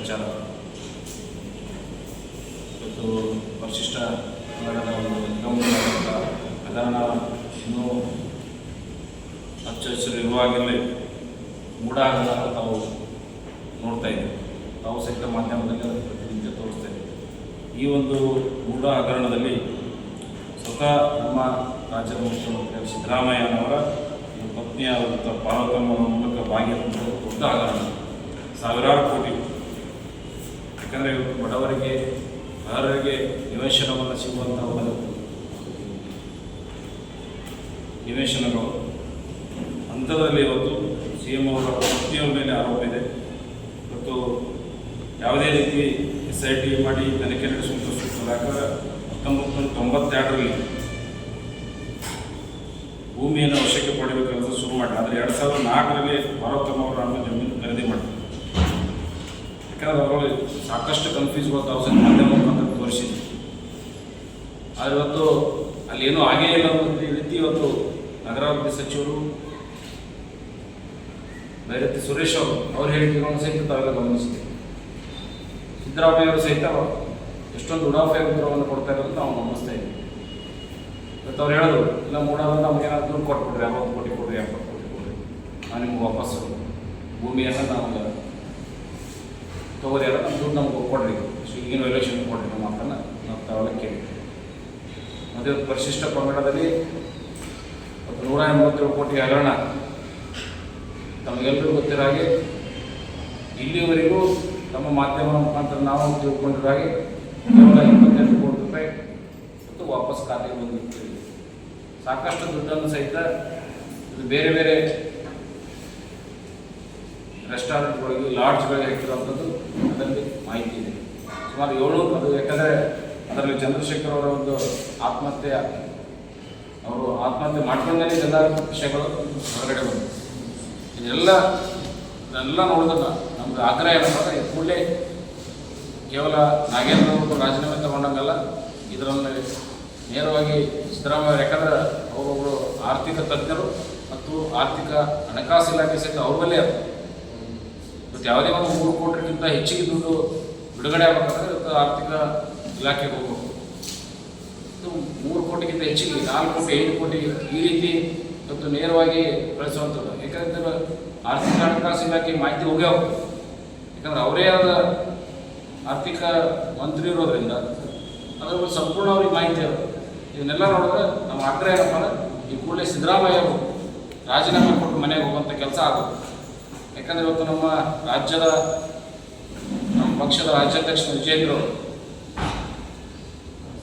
ವಿಚಾರ. ಇವತ್ತು ಪರಿಶಿಷ್ಟ ಪಂಗಡದ ಒಂದು ನಿಗಮವಾದಂಥ ಹಗರಣ ಇನ್ನೂ ಹಚ್ಚ ಇರುವಾಗಲೇ ಮೂಢ ಹಗರಣ ತಾವು ನೋಡ್ತಾ ಇದ್ದೀವಿ. ತಾವು ಸಹಿತ ಮಾಧ್ಯಮದಲ್ಲಿ ಅದರ ಪ್ರತಿನಿತ್ಯ ತೋರಿಸ್ತಾ ಇದ್ದೀವಿ. ಈ ಒಂದು ಮೂಢ ಹಗರಣದಲ್ಲಿ ಸ್ವತಃ ನಮ್ಮ ರಾಜ್ಯದ ಮುಖ್ಯಮಂತ್ರಿ ಸಿದ್ದರಾಮಯ್ಯನವರ ಪತ್ನಿಯಾದಂಥ ಪಾರ್ವತಮ್ಮನ ಮೂಲಕ ಭಾಗಿಯಾದಂಥ ದೊಡ್ಡ ಹಗರಣ, ಸಾವಿರಾರು ಕೋಟಿ. ಯಾಕಂದರೆ ಇವತ್ತು ಬಡವರಿಗೆ ಅರ್ಹರಿಗೆ ನಿವೇಶನವನ್ನು ಸಿಗುವಂಥ ಒಂದು ನಿವೇಶನಗಳು ಹಂತದಲ್ಲಿ ಇವತ್ತು CM ಅವರ ಪತ್ನಿಯವರ ಮೇಲೆ ಆರೋಪ ಇದೆ. ಇವತ್ತು ಯಾವುದೇ ರೀತಿ SIT ಮಾಡಿ ತನಿಖೆ ನಡೆಸುವಂಥ ಸೂಕ್ತ. ಯಾಕಂದರೆ 1992ರಲ್ಲಿ ಭೂಮಿಯನ್ನು ವಶಕ್ಕೆ ಪಡೆಯುವ ಕೆಲಸ ಶುರು ಮಾಡಿ, ಆದರೆ 2004ರಲ್ಲಿ ಪಾರ್ವತಮ್ಮವರನ್ನು ಜಮೀನು ಖರೀದಿ ಮಾಡಿದ್ರು. ಯಾಕಂದರೆ ಅವರಲ್ಲಿ ಸಾಕಷ್ಟು ಕನ್ಫ್ಯೂಸ್ಗಳು ತಾವು ಮಾಧ್ಯಮ ಮುಖಾಂತರ ತೋರಿಸಿದ್ರು. ಆದರೆ ಇವತ್ತು ಅಲ್ಲಿ ಏನೂ ಆಗೇ ಇಲ್ಲ ಅನ್ನೋ ರೀತಿ ಇವತ್ತು ನಗರಾಭಿವೃದ್ಧಿ ಸಚಿವರು ಬೈರತಿ ಸುರೇಶ್ ಅವ್ರ ಹೇಳಿಕೆಗಳನ್ನು ಸಹಿತ ತಾವೆಲ್ಲ ಗಮನಿಸಿದೆ. ಸಿದ್ದರಾಮಯ್ಯವರು ಸಹಿತ ಎಷ್ಟೊಂದು ಉಡಾಫೆ ಉತ್ತರವನ್ನು ಕೊಡ್ತಾ ಇರೋದು ನಾವು ಗಮನಿಸ್ತಾ ಇದ್ದೀವಿ. ಇವತ್ತು ಅವ್ರು ಹೇಳೋದು, ಇಲ್ಲ ಮೂಡೋದು ನಮಗೇನಾದ್ರು ದುಡ್ಡು ಕೊಟ್ಬಿಡ್ರಿ, 60 ಕೋಟಿ ಕೊಡ್ರಿ, 70 ಕೋಟಿ ಕೊಡ್ರಿ, ನಾವು ನಿಮ್ಗೆ ವಾಪಸ್ಸು ಭೂಮಿಯನ್ನು ನಾವು ತೊಗೊರಿ, ನಮ್ಮ ದುಡ್ಡು ನಮ್ಗೆ ಕೊಡ್ರಿ, ಈಗಿನ ವ್ಯಾಲ್ಯೂಷನ್ ಕೊಡ್ರಿ, ನಮ್ಮ ಮಾತನ್ನು ನಾವು ತಾವೆಲ್ಲ ಕೇಳಿ. ಮತ್ತು ಪರಿಶಿಷ್ಟ ಪಂಗಡದಲ್ಲಿ 187 ಕೋಟಿ ಹಗರಣ ತಮಗೆಲ್ಲರೂ ಗೊತ್ತಿರೋ ಹಾಗೆ ಇಲ್ಲಿವರೆಗೂ ನಮ್ಮ ಮಾಧ್ಯಮ ಮುಖಾಂತರ ನಾವು ತಿಳ್ಕೊಂಡಿರೋ ಹಾಗೆ ಕೇವಲ 28 ಕೋಟಿ ರೂಪಾಯಿ ಮತ್ತು ವಾಪಸ್ ಖಾತೆಗೆ ಬಂದಿರ್ತೀವಿ. ಸಾಕಷ್ಟು ದುಡ್ಡನ್ನು ಸಹಿತ ಇದು ಬೇರೆ ಬೇರೆ ರೆಸ್ಟೋರೆಂಟ್ಗಳಿಗೆ, ಲಾಡ್ಜ್ಗಳಿಗೆ ಹಾಕಿರುವಂಥದ್ದು ಅದರಲ್ಲಿ ಮಾಹಿತಿ ಇದೆ. ಸುಮಾರು 700 ಅದು. ಯಾಕಂದರೆ ಅದರಲ್ಲಿ ಚಂದ್ರಶೇಖರ್ ಅವರ ಒಂದು ಆತ್ಮಹತ್ಯೆ, ಅವರು ಆತ್ಮಹತ್ಯೆ ಮಾಡ್ಕೊಂಡೇ ಎಲ್ಲ ವಿಷಯಗಳು ಹೊರಗಡೆ ಬಂದು ಇದೆಲ್ಲ ನೋಡಿದ್ರೆ ನಮ್ಗೆ ಆಗ್ರಹ ಏನಂದ್ರೆ ಕೂಡಲೇ ಕೇವಲ ನಾಗೇಂದ್ರ ಅವರು ರಾಜೀನಾಮೆ ತಗೊಂಡಂಗಲ್ಲ, ಇದರಲ್ಲಿ ನೇರವಾಗಿ ಸಿದ್ದರಾಮಯ್ಯ, ಯಾಕಂದ್ರೆ ಅವರೊಬ್ಬರು ಆರ್ಥಿಕ ತಜ್ಞರು ಮತ್ತು ಆರ್ಥಿಕ ಹಣಕಾಸು ಇಲಾಖೆ ಸಹಿತ ಅವ್ರ ಬಲ್ಲೇ ಅದು. ಇವತ್ತು ಯಾವುದೇ ಒಂದು 3 ಕೋಟಿಗಿಂತ ಹೆಚ್ಚಿಗೆ ದುಡ್ಡು ಬಿಡುಗಡೆ ಆಗಬೇಕಂದ್ರೆ ಇವತ್ತು ಆರ್ಥಿಕ ಇಲಾಖೆಗೆ ಹೋಗ್ಬೇಕು. ಇದು 3 ಕೋಟಿಗಿಂತ ಹೆಚ್ಚಿಗೆ 4 ಕೋಟಿ 5 ಕೋಟಿ ಈ ರೀತಿ ಇವತ್ತು ನೇರವಾಗಿ ಬಳಸುವಂಥದ್ದು. ಯಾಕಂದರೆ ಆರ್ಥಿಕ ಹಣಕಾಸು ಇಲಾಖೆ ಮಾಹಿತಿ ಹೋಗೇ ಹೋಗ್ತದೆ. ಯಾಕಂದರೆ ಅವರೇ ಆದ ಆರ್ಥಿಕ ಮಂತ್ರಿ ಇರೋದ್ರಿಂದ ಅದರ ಸಂಪೂರ್ಣ ಅವ್ರಿಗೆ ಮಾಹಿತಿ ಇರೋದು. ಇದನ್ನೆಲ್ಲ ನೋಡಿದ್ರೆ ನಮ್ಮ ಆಗ್ರಹ ಏನಪ್ಪ ಅಂದ್ರೆ ಈ ಕೂಡಲೇ ಸಿದ್ದರಾಮಯ್ಯ ಅವರು ರಾಜೀನಾಮೆ ಕೊಟ್ಟು ಮನೆಗೆ ಹೋಗುವಂಥ ಕೆಲಸ ಆಗುತ್ತೆ. ಯಾಕಂದರೆ ಇವತ್ತು ನಮ್ಮ ರಾಜ್ಯದ ನಮ್ಮ ಪಕ್ಷದ ರಾಜ್ಯಾಧ್ಯಕ್ಷ ವಿಜೇಂದ್ರ ಅವರು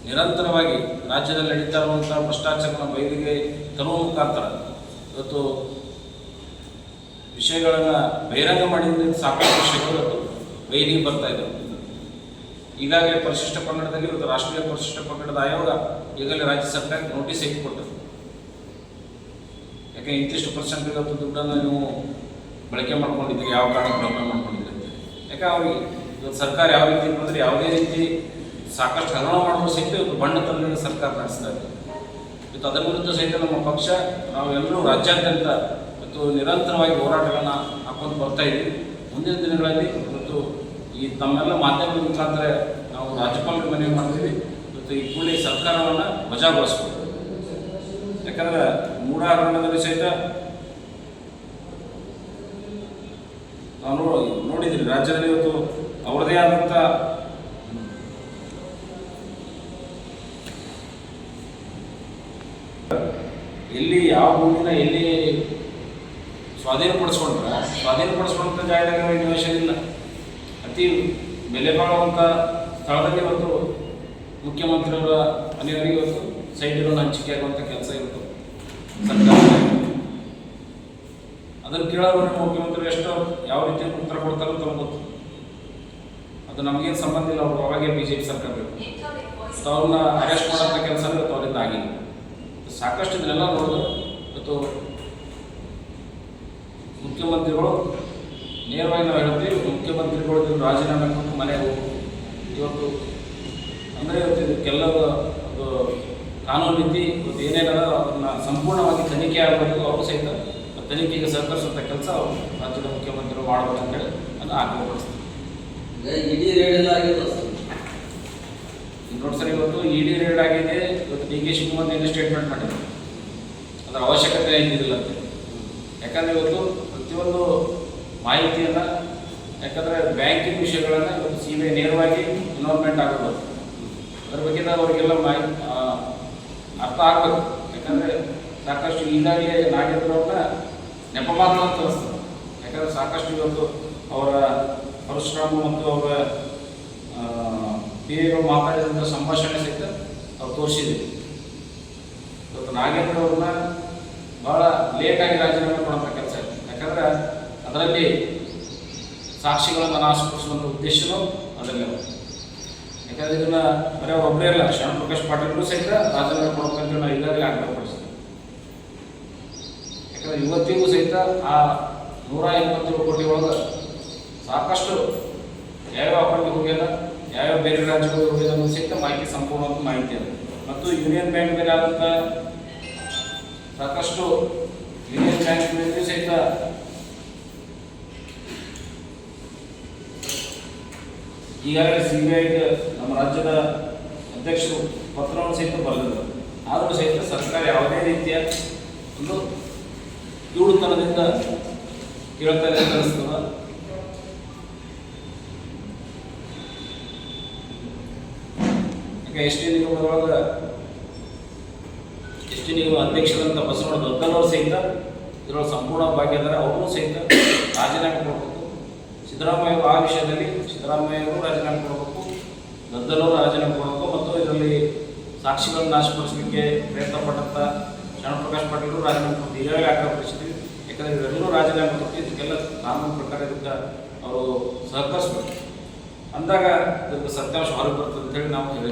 ನಿರಂತರವಾಗಿ ರಾಜ್ಯದಲ್ಲಿ ನಡೀತಾ ಇರುವಂಥ ಭ್ರಷ್ಟಾಚಾರನ ಬಯಲಿಗೆ ತರುವ ಮುಖಾಂತರ ಇವತ್ತು ವಿಷಯಗಳನ್ನು ಬಹಿರಂಗ ಮಾಡಿದ ಸಾಕಷ್ಟು ವಿಷಯಗಳು ಇವತ್ತು ಬಯಲಿಗೆ ಬರ್ತಾ ಇದ್ದಾವೆ. ಈಗಾಗಲೇ ಪರಿಶಿಷ್ಟ ಪಂಗಡದಲ್ಲಿ ಇವತ್ತು ರಾಷ್ಟ್ರೀಯ ಪರಿಶಿಷ್ಟ ಪಂಗಡದ ಆಯೋಗ ಈಗಾಗಲೇ ರಾಜ್ಯ ಸರ್ಕಾರಕ್ಕೆ ನೋಟಿಸ್ ಕೊಟ್ಟರು. ಯಾಕೆ ಇಂತಿಷ್ಟು ಪರ್ಸೆಂಟ್ ಇವತ್ತು ದುಡ್ಡನ್ನು ನೀವು ಬಳಕೆ ಮಾಡ್ಕೊಂಡಿದ್ದೀರಿ, ಯಾವ ಕಾರಣಕ್ಕೆ ಬಳಕೆ ಮಾಡ್ಕೊಂಡಿದ್ದೀರಿ ಅಂತ. ಯಾಕೆ ಅವ್ರಿಗೆ ಇವತ್ತು ಸರ್ಕಾರ ಯಾವ ರೀತಿ ಅಂತಂದರೆ ಯಾವುದೇ ರೀತಿ ಸಾಕಷ್ಟು ಹಗರಣ ಮಾಡುವ ಸಹಿತ ಇವತ್ತು ಬಣ್ಣ ತಂದ ಸರ್ಕಾರ ನಡೆಸ್ತಾ ಇದೆ. ಇವತ್ತು ಅದರ ವಿರುದ್ಧ ಸಹಿತ ನಮ್ಮ ಪಕ್ಷ ನಾವೆಲ್ಲರೂ ರಾಜ್ಯಾದ್ಯಂತ ಇವತ್ತು ನಿರಂತರವಾಗಿ ಹೋರಾಟಗಳನ್ನು ಹಾಕೊಂಡು ಬರ್ತಾ ಇದ್ದೀವಿ. ಮುಂದಿನ ದಿನಗಳಲ್ಲಿ ಇವತ್ತು ಈ ತಮ್ಮೆಲ್ಲ ಮಾಧ್ಯಮದ ಮುಖಾಂತರ ನಾವು ರಾಜ್ಯಪಾಲರಿಗೆ ಮನವಿ ಮಾಡ್ತೀವಿ, ಇವತ್ತು ಈ ಕೂಡಲೇ ಸರ್ಕಾರವನ್ನು ವಜಾಗೊಳಿಸ್ಬೋದು. ಯಾಕಂದರೆ ಮೂಢ ಹಗರಣದಲ್ಲಿ ಸಹಿತ ನಾವು ನೋಡಿದ್ದೀವಿ ರಾಜ್ಯದಲ್ಲಿ ಇವತ್ತು ಅವರದೇ ಆದಂಥ ಎಲ್ಲಿ ಯಾವ ಭೂಮಿನ ಎಲ್ಲಿ ಸ್ವಾಧೀನಪಡಿಸ್ಕೊಂಡಂಥ ಜಾಗದಾಗ ನಿವೇಶನ ಇಲ್ಲ. ಅತಿ ಬೆಲೆ ಬಾಳುವಂಥ ಸ್ಥಳದಲ್ಲಿ ಇವತ್ತು ಮುಖ್ಯಮಂತ್ರಿಯವರ ಮನೆಯವರಿಗೆ ಇವತ್ತು ಸೈಟ್ಗಳನ್ನು ಹಂಚಿಕೆ ಆಗುವಂಥ ಕೆಲಸ ಇವತ್ತು ಸರ್ಕಾರ. ಅದನ್ನು ಕೇಳೋರು ಮುಖ್ಯಮಂತ್ರಿ ಎಷ್ಟು ಯಾವ ರೀತಿ ಉತ್ತರ ಕೊಡ್ತಾರೋ ತಮಗೆ ಗೊತ್ತು. ಅದು ನಮಗೇನು ಸಂಬಂಧ ಇಲ್ಲ. ಅವರು ಅವಾಗೇ BJP ಸರ್ಕಾರ ಬೇಕು. ಅವ್ರನ್ನ ಅರೆಸ್ಟ್ ಮಾಡೋಂಥ ಕೆಲಸ ಇವತ್ತು ಅವರಿಂದ ಆಗಿಲ್ಲ. ಸಾಕಷ್ಟು ಇದನ್ನೆಲ್ಲ ನೋಡಿದ್ರೆ ಇವತ್ತು ಮುಖ್ಯಮಂತ್ರಿಗಳು ನೇರವಾಗಿ ನಾವು ಹೇಳ್ತೀವಿ, ಮುಖ್ಯಮಂತ್ರಿಗಳು ರಾಜೀನಾಮೆ ಕೊಟ್ಟು ಮನೆಗೆ ಹೋಗ್ಬೋದು. ಇವತ್ತು ಅಂದರೆ ಇವತ್ತು ಇದಕ್ಕೆಲ್ಲವೂ ಅದು ಕಾನೂನು ರೀತಿ ಇವತ್ತು ಏನೇನದ ಅದನ್ನು ಸಂಪೂರ್ಣವಾಗಿ ತನಿಖೆ ಆಗಬೇಕು. ಅವರು ಸಹಿತ ತನಿಖೆಗೆ ಸಹಕರಿಸುವಂಥ ಕೆಲಸ ಅವರು ರಾಜ್ಯದ ಮುಖ್ಯಮಂತ್ರಿಗಳು ಮಾಡಬೇಕಂತೇಳಿ ನಾನು ಆಗ್ರಹಪಡಿಸ್ತೀನಿ. ಇಡೀ ರೇಡ್ ಎಲ್ಲ ಆಗಿದೆ ಸರ್. ಈಗ ನೋಡಿ ಸರ್, ಇವತ್ತು ಇಡಿ ರೇಡ್ ಆಗಿದೆ. ಇವತ್ತು ಡಿ ಕೆ ಶಿವಕುಮಾರ್ ಏನು ಸ್ಟೇಟ್ಮೆಂಟ್ ಮಾಡಿದ್ರು, ಅದರ ಅವಶ್ಯಕತೆ ಇದ್ದಿದ್ದಿಲ್ಲ ಅಂತ. ಯಾಕಂದರೆ ಇವತ್ತು ಪ್ರತಿಯೊಂದು ಮಾಹಿತಿಯನ್ನು, ಯಾಕಂದರೆ ಬ್ಯಾಂಕಿಂಗ್ ವಿಷಯಗಳನ್ನು ಇವತ್ತು CBI ನೇರವಾಗಿ ಇನ್ವಾಲ್ವ್ಮೆಂಟ್ ಆಗೋದು, ಅದ್ರ ಬಗ್ಗೆ ಅವರಿಗೆಲ್ಲ ಅರ್ಥ ಆಗಬೇಕು. ಯಾಕಂದರೆ ಸಾಕಷ್ಟು ಈಗಾಗಲೇ ನಾಗೇಂದ್ರ ಅವ್ರನ್ನ ನೆಪ ಮಾತ್ರ ಅಂತ ಅನಿಸ್ತದೆ. ಯಾಕಂದರೆ ಸಾಕಷ್ಟು ಇವತ್ತು ಅವರ ಪರಶುರಾಮ ಮತ್ತು ಅವರ PAಗಳು ಮಾತಾಡಿದಂಥ ಸಂಭಾಷಣೆ ಸಹಿತ ಅವ್ರು ತೋರಿಸಿದ್ದೀವಿ. ಇವತ್ತು ನಾಗೇಂದ್ರ ಅವ್ರನ್ನ ಭಾಳ ಲೇಟಾಗಿ ರಾಜೀನಾಮೆ ಕೊಡುವಂಥ ಕೆಲಸ ಇದೆ. ಯಾಕಂದರೆ ಅದರಲ್ಲಿ ಸಾಕ್ಷಿಗಳನ್ನು ನಾಶಪಡಿಸುವಂಥ ಉದ್ದೇಶನೂ ಅದರಲ್ಲಿ. ಯಾಕಂದರೆ ಇದನ್ನು ಬರೀ ಒಬ್ಬರೇ ಅಲ್ಲ, ಶ್ಯಾಮಪ್ರಕಾಶ್ ಪಾಟೀಲ್ರು ಸಹಿತ ರಾಜೀನಾಮೆ ಕೊಡಬೇಕಂತ ನಾವು ಈಗಾಗಲೇ ಆಗ್ರಹಪಡಿಸ್ತೀವಿ. ಯಾಕಂದರೆ ಇವತ್ತಿಗೂ ಸಹಿತ ಆ 187 ಕೋಟಿ ಒಳಗೆ ಸಾಕಷ್ಟು ಯಾವ್ಯಾವ ಅಕೌಂಟ್ಗೆ ಹೋಗ್ಯದ, ಯಾವ್ಯಾವ ಬೇರೆ ರಾಜ್ಯಗಳಿಗೆ ಹೋಗ್ಯದ ಅನ್ನೋದು ಸಹಿತ ಮಾಹಿತಿ, ಸಂಪೂರ್ಣವಾದ ಮಾಹಿತಿ ಇದೆ. ಮತ್ತು ಯೂನಿಯನ್ ಬ್ಯಾಂಕ್ನಲ್ಲಿ ಆದಂಥ ಸಾಕಷ್ಟು ಯೂನಿಯನ್ ಬ್ಯಾಂಕ್ಗಳಲ್ಲಿ ಸಹಿತ ಈಗಾಗಲೇ CBIಗೆ ನಮ್ಮ ರಾಜ್ಯದ ಅಧ್ಯಕ್ಷರು ಪತ್ರವನ್ನು ಸಹಿತ ಬರೆದಿದ್ದಾರೆ. ಆದರೂ ಸಹಿತ ಸರ್ಕಾರ ಯಾವುದೇ ರೀತಿಯ ಒಂದು ಕಿವುಡುತನದಿಂದ ಕೇಳ್ತಾ ಇದೆ ಅನಿಸ್ತದ. ಯಾಕೆ ST ನಿಗಮದೊಳಗೆ ST ನಿಗಮ ಅಧ್ಯಕ್ಷರಂತ ಬಸವಣ್ಣ ದೊಡ್ಡನವರು ಸಹಿತ ಇದರೊಳಗೆ ಸಂಪೂರ್ಣ ಭಾಗಿಯಾದರೆ ಅವರು ಸಹಿತ ರಾಜೀನಾಮೆ ಕೊಡಬೇಕು. ಸಿದ್ದರಾಮಯ್ಯ ಆ ವಿಷಯದಲ್ಲಿ ಸಿದ್ದರಾಮಯ್ಯವರು ರಾಜೀನಾಮೆ ಕೊಡಬೇಕು, ದದ್ದಲವರು ರಾಜೀನಾಮೆ ಕೊಡಬೇಕು. ಮತ್ತು ಇದರಲ್ಲಿ ಸಾಕ್ಷಿಗಳನ್ನು ನಾಶಪಡಿಸಲಿಕ್ಕೆ ಪ್ರಯತ್ನ ಪಟ್ಟಂಥ ಶ್ಯಾಮಪ್ರಕಾಶ್ ಪಾಟೀಲರು ರಾಜೀನಾಮೆ ಕೊಟ್ಟು ಈಗಾಗಲೇ ಆಗ್ರಹಪಡಿಸಿದ್ದೀವಿ. ಯಾಕಂದರೆ ಇವರೆಲ್ಲರೂ ರಾಜೀನಾಮೆ ಕೊಟ್ಟು ಇದಕ್ಕೆಲ್ಲ ಕಾನೂನು ಪ್ರಕಾರ ಇದಕ್ಕೆ ಅವರು ಸಹಕರಿಸಬೇಕು. ಅಂದಾಗ ಇದಕ್ಕೆ ಸತ್ಯಾಂಶ ಹೊರಗೆ ಬರ್ತದೆ ಅಂತೇಳಿ ನಾವು ಹೇಳಿ